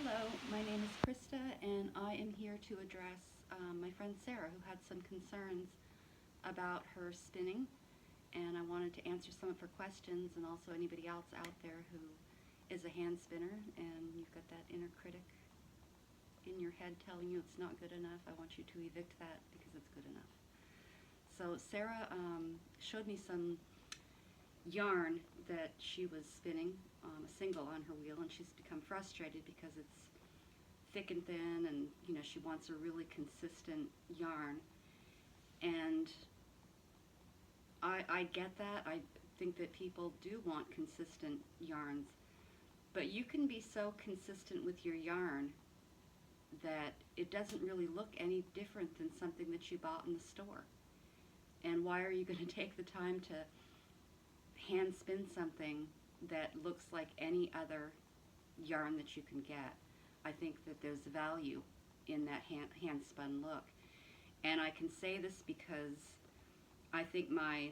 Hello, my name is Krista, and I am here to address my friend Sarah, who had some concerns about her spinning, and I wanted to answer some of her questions, and also anybody else out there who is a hand spinner, and you've got that inner critic in your head telling you it's not good enough. I want you to evict that because it's good enough. So Sarah showed me some yarn that she was spinning, a single on her wheel, and she's become frustrated because it's thick and thin, and she wants a really consistent yarn. And I get that. I think that people do want consistent yarns, but you can be so consistent with your yarn that it doesn't really look any different than something that you bought in the store. And why are you going to take the time to hand spin something that looks like any other yarn that you can get? I think that there's value in that hand spun look. And I can say this because I think my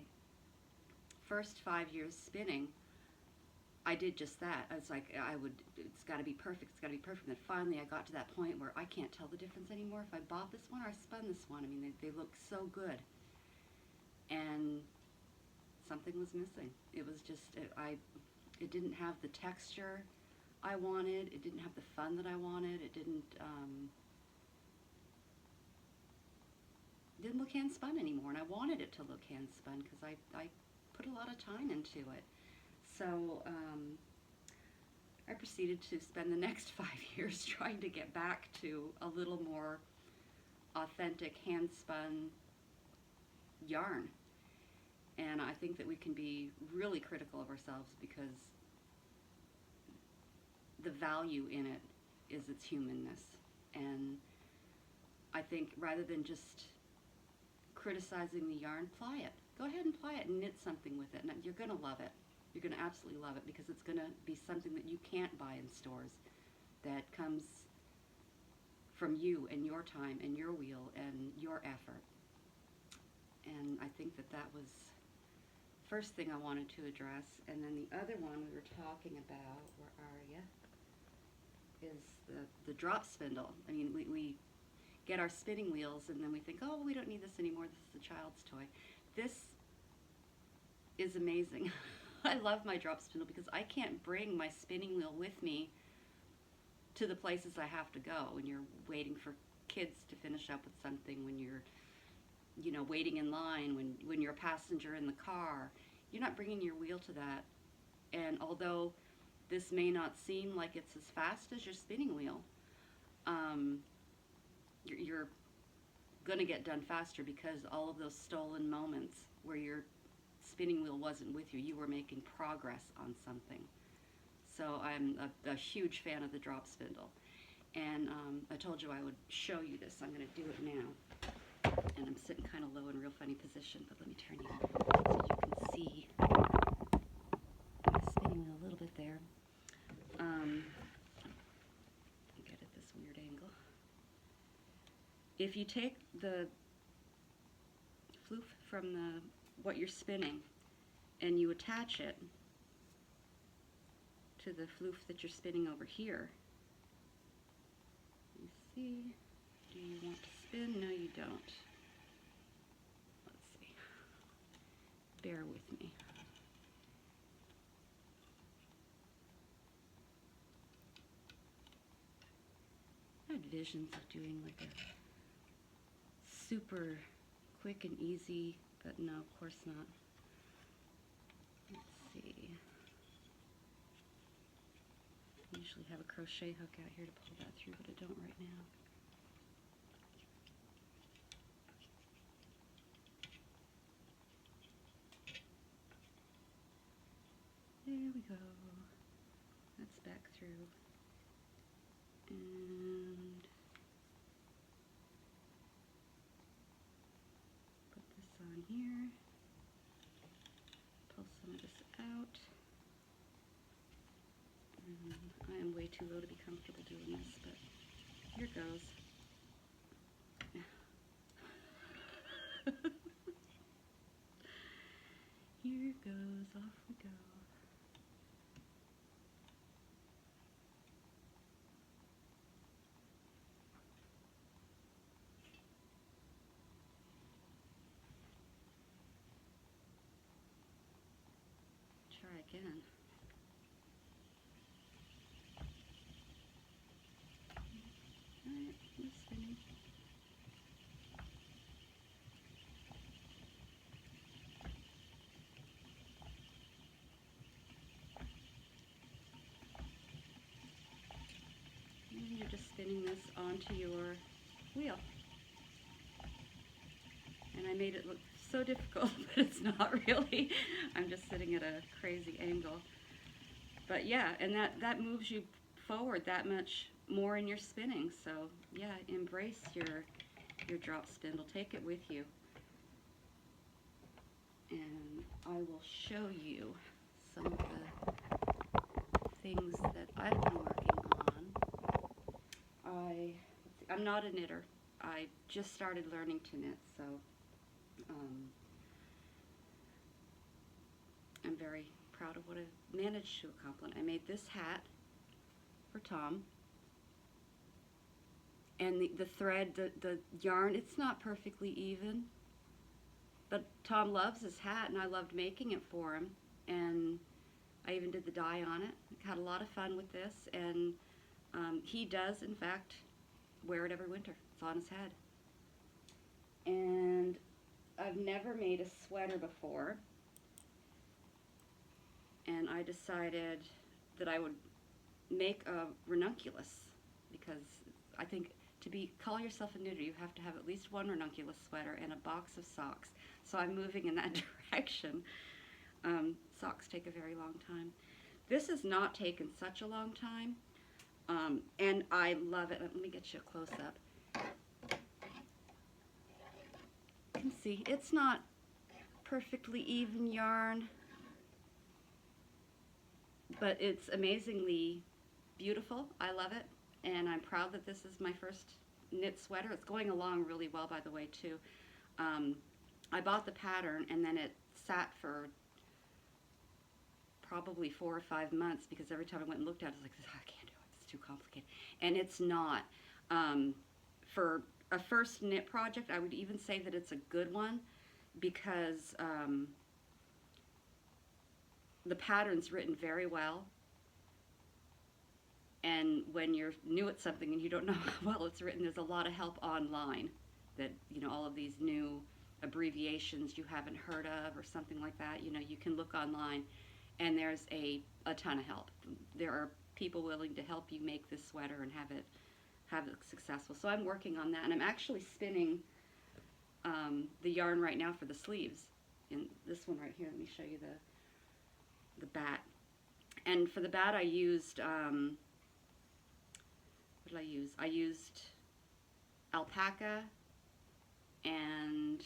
first 5 years spinning, I did just that. I was like, it's got to be perfect, it's got to be perfect. And then finally I got to that point where I can't tell the difference anymore if I bought this one or I spun this one. I mean, they look so good. And something was missing. It was just, it didn't have the texture I wanted. It didn't have the fun that I wanted. It didn't look hand spun anymore, and I wanted it to look hand spun because I put a lot of time into it. So I proceeded to spend the next 5 years trying to get back to a little more authentic hand spun yarn. And I think that we can be really critical of ourselves because the value in it is its humanness. And I think rather than just criticizing the yarn, ply it. Go ahead and ply it and knit something with it. And you're going to love it. You're going to absolutely love it because it's going to be something that you can't buy in stores, that comes from you and your time and your wheel and your effort. And I think that that was the first thing I wanted to address. And then the other one we were talking about, where are you, is the drop spindle. I mean, we get our spinning wheels and then we think, oh, we don't need this anymore, this is a child's toy. This is amazing. I love my drop spindle because I can't bring my spinning wheel with me to the places I have to go when you're waiting for kids to finish up with something, when you're waiting in line, when you're a passenger in the car. You're not bringing your wheel to that. And although this may not seem like it's as fast as your spinning wheel, you're going to get done faster because all of those stolen moments where your spinning wheel wasn't with you, you were making progress on something. So I'm a huge fan of the drop spindle. And I told you I would show you this. I'm going to do it now. And I'm sitting kind of low in a real funny position, but let me turn you so you can see my spinning wheel a little bit there. Get at this weird angle. If you take the floof from what you're spinning and you attach it to the floof that you're spinning over here, you see, do you want to spin? No, you don't. Let's see. Bear with me. I had visions of doing like a super quick and easy, but no, of course not. Let's see. I usually have a crochet hook out here to pull that through, but I don't right now. There we go. That's back through. And put this on here. Pull some of this out. And I am way too low to be comfortable doing this, but here goes. Here goes, off we go. onto your wheel. And I made it look so difficult, but it's not really. I'm just sitting at a crazy angle. But yeah, and that moves you forward that much more in your spinning. So yeah, embrace your drop spindle. Take it with you. And I will show you some of the things that I've been working on. I'm not a knitter. I just started learning to knit, so I'm very proud of what I've managed to accomplish. I made this hat for Tom. And the thread, the yarn, it's not perfectly even. But Tom loves his hat, and I loved making it for him. And I even did the dye on it. Had a lot of fun with this. And he does, in fact, wear it every winter. It's on his head. And I've never made a sweater before. And I decided that I would make a ranunculus, because I think call yourself a knitter, you have to have at least one ranunculus sweater and a box of socks. So I'm moving in that direction. Socks take a very long time. This has not taken such a long time, and I love it. Let me get you a close-up. You can see it's not perfectly even yarn, but it's amazingly beautiful. I love it, and I'm proud that this is my first knit sweater. It's going along really well, by the way, too. I bought the pattern, and then it sat for probably 4 or 5 months, because every time I went and looked at it, I was like, I can't do it. It's too complicated. And it's not. For a first knit project, I would even say that it's a good one, because the pattern's written very well. And when you're new at something and you don't know how well it's written, there's a lot of help online that, all of these new abbreviations you haven't heard of or something like that, you can look online, and there's a ton of help. There are people willing to help you make this sweater and have it successful. So I'm working on that, and I'm actually spinning the yarn right now for the sleeves. In this one right here, let me show you the bat. And for the bat, I used what did I use? I used alpaca and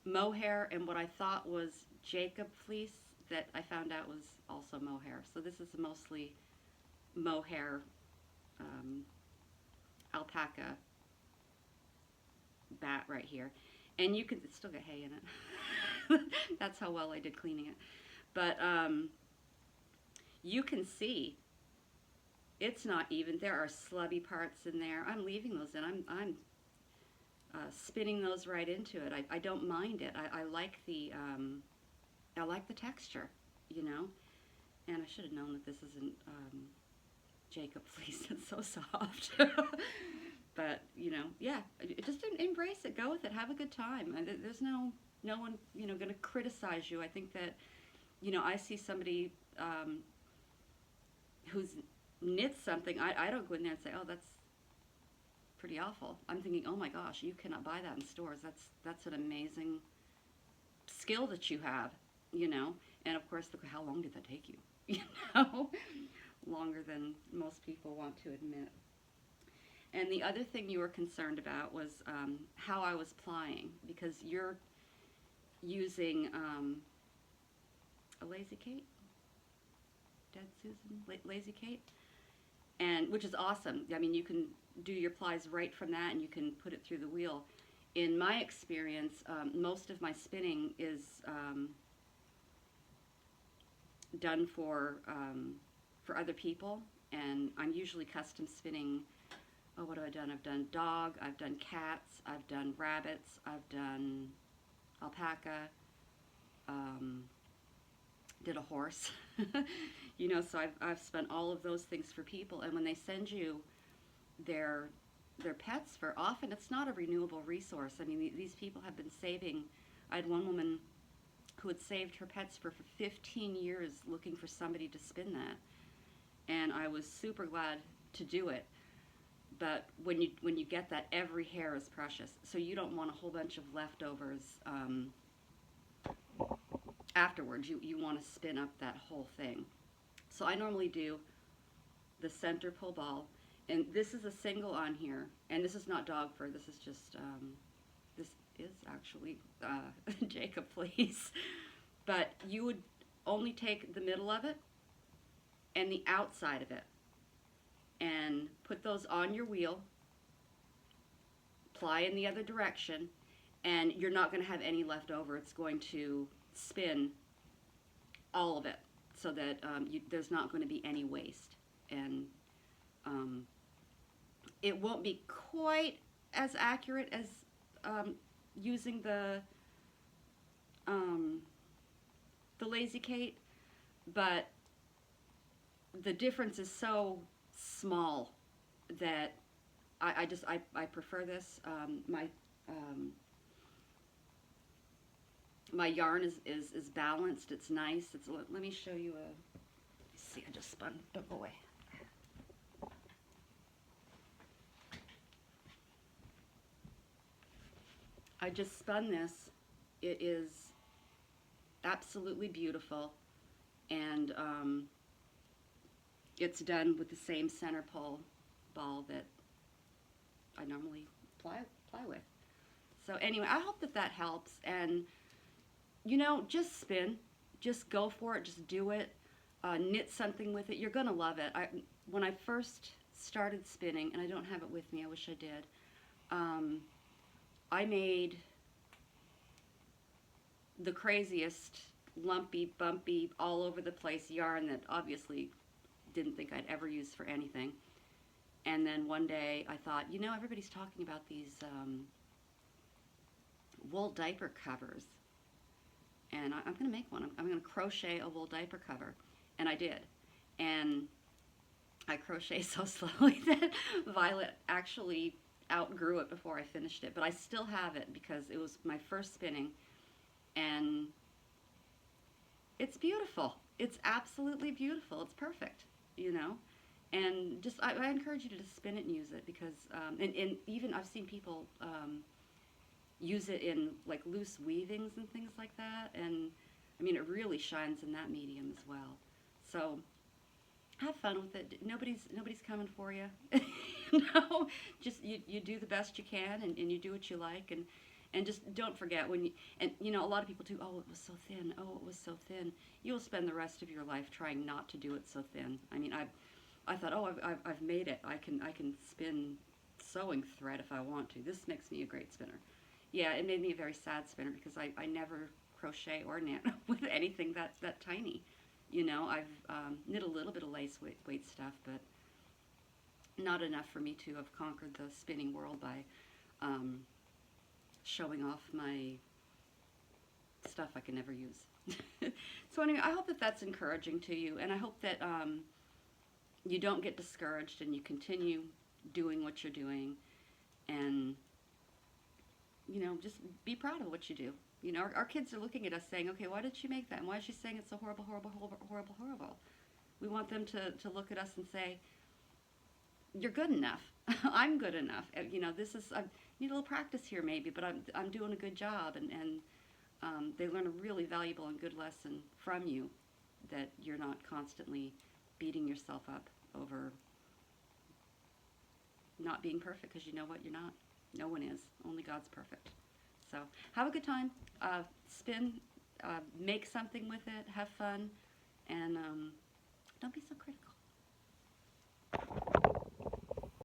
mohair, and what I thought was Jacob fleece that I found out was also mohair. So this is mostly mohair, alpaca bat right here. And you can, it's still got hay in it. That's how well I did cleaning it. But you can see it's not even. There are slubby parts in there. I'm leaving those in. I'm spinning those right into it. I don't mind it. I like the texture, And I should have known that this isn't Jacob fleece. It's so soft. But yeah, just embrace it. Go with it. Have a good time. There's no one going to criticize you. I think that I see somebody who's knits something. I don't go in there and say, oh, that's pretty awful. I'm thinking, oh my gosh, you cannot buy that in stores. That's an amazing skill that you have, And of course, look, how long did that take you? Longer than most people want to admit. And the other thing you were concerned about was how I was plying, because you're using a Lazy Kate, Dead Susan, Lazy Kate, and which is awesome. I mean, you can do your plies right from that, and you can put it through the wheel. In my experience, most of my spinning is done for other people, and I'm usually custom spinning. Oh, what have I done? I've done dog, I've done cats, I've done rabbits, I've done alpaca, did a horse. So I've spent all of those things for people, and when they send you their pets for, often it's not a renewable resource. I mean, these people have been saving. I had one woman who had saved her pets for 15 years looking for somebody to spin that. and I was super glad to do it. But when you get that, every hair is precious, so you don't want a whole bunch of leftovers afterwards. You want to spin up that whole thing. So I normally do the center pull ball, and this is a single on here, and this is not dog fur. This is just this is actually Jacob fleece. But you would only take the middle of it and the outside of it and put those on your wheel, ply in the other direction, and you're not going to have any left over. It's going to spin all of it so that there's not going to be any waste. And it won't be quite as accurate as using the Lazy Kate, but the difference is so small that I prefer this. My yarn is balanced. It's nice. Let me show you a. See, I just spun. Don't go away. I just spun this. It is absolutely beautiful, and it's done with the same center pull ball that I normally ply with. So anyway, I hope that helps, and you know, just spin, just go for it, just do it, knit something with it. You're gonna love it. When I first started spinning, and I don't have it with me, I wish I did, I made the craziest lumpy, bumpy, all over the place yarn that obviously didn't think I'd ever use for anything. And then one day I thought, you know, everybody's talking about these wool diaper covers, and I'm going to make one. I'm going to crochet a wool diaper cover, and I did. And I crocheted so slowly that Violet actually outgrew it before I finished it, but I still have it because it was my first spinning, and it's beautiful. It's absolutely beautiful. It's perfect, you know. And just I encourage you to just spin it and use it, because and even I've seen people use it in like loose weavings and things like that, and I mean it really shines in that medium as well. So have fun with it. Nobody's coming for you. No, just you do the best you can, and you do what you like, and just don't forget when you know, a lot of people do, oh, it was so thin, oh, it was so thin. You'll spend the rest of your life trying not to do it so thin. I mean, I thought, oh, I've made it. I can spin sewing thread if I want to. This makes me a great spinner. Yeah, it made me a very sad spinner because I never crochet or knit with anything that tiny. You know, I've knit a little bit of lace weight stuff, but not enough for me to have conquered the spinning world by showing off my stuff I can never use. So anyway, I hope that that's encouraging to you, and I hope that you don't get discouraged and you continue doing what you're doing, and you know, just be proud of what you do. You know, our kids are looking at us saying, okay, why did she make that? And why is she saying it's so horrible, horrible, horrible, horrible, horrible? We want them to look at us and say, you're good enough. I'm good enough. You know, I need a little practice here maybe, but I'm doing a good job, and they learn a really valuable and good lesson from you, that you're not constantly beating yourself up over not being perfect, because you know what, you're not. No one is. Only God's perfect. So have a good time. Spin, make something with it, have fun, and don't be so critical.